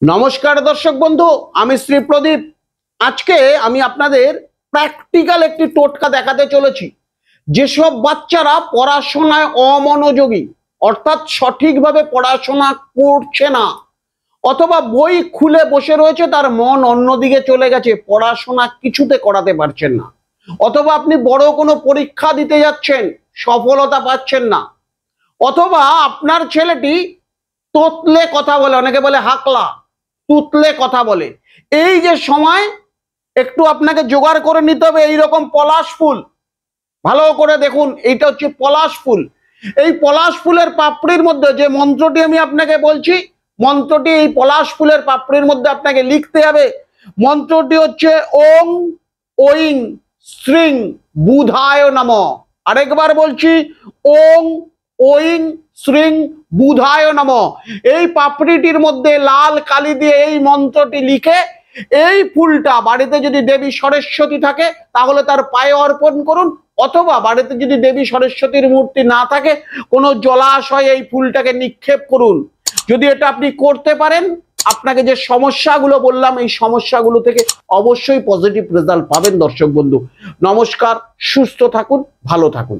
नमस्कार दर्शक बंधु आमी श्री प्रदीप। आज के आमी आपनादेर प्रैक्टिकल एक टोटका देखाते चलेछि जेसब बाच्चारा पढ़ाशोनाय अमनोयोगी अर्थात सठिक भावे पढ़ाशोना करछे ना अथवा बई खुले बसे रयेछे तार मन अन्यदिके चले गेछे पढ़ाशोना किछुते कराते पारछेन ना अथवा आपनि बड़ो कोनो परीक्षा दिते जाच्छेन सफलता पाচ্ছেন ना अथवा आपनार छेलेटी তোতলে কথা বলে অনেকে বলে হাকলা তুতলে কথা বলে এই যে সময় একটু আপনাকে জোগাড় করে নিতে হবে এই রকম পলাশ ফুল ভালো করে দেখুন এইটা হচ্ছে পলাশ ফুল এই পলাশ ফুলের পাপড়ির মধ্যে যে মন্ত্রটি আমি আপনাকে বলছি মন্ত্রটি এই পলাশ ফুলের পাপড়ির মধ্যে আপনাকে লিখতে হবে মন্ত্রটি হচ্ছে ওং ওইং শ্রীং বুধায় নমঃ আরেকবার বলছি ওং ওইং শ্রীং বুধায় নমঃ এই পাপড়িটির মধ্যে লাল কালি দিয়ে এই মন্ত্রটি লিখে এই ফুলটা বাড়িতে যদি দেবী সরস্বতী থাকে তাহলে তার পায়ে অর্পণ করুন অথবা বাড়িতে যদি দেবী সরস্বতীর মূর্তি না থাকে কোনো জলাশয়ে এই ফুলটাকে নিক্ষেপ করুন। যদি এটা আপনি করতে পারেন আপনাকে যে সমস্যাগুলো বললাম এই সমস্যাগুলো থেকে অবশ্যই পজিটিভ রেজাল্ট পাবেন। দর্শক বন্ধু নমস্কার, সুস্থ থাকুন, ভালো থাকুন।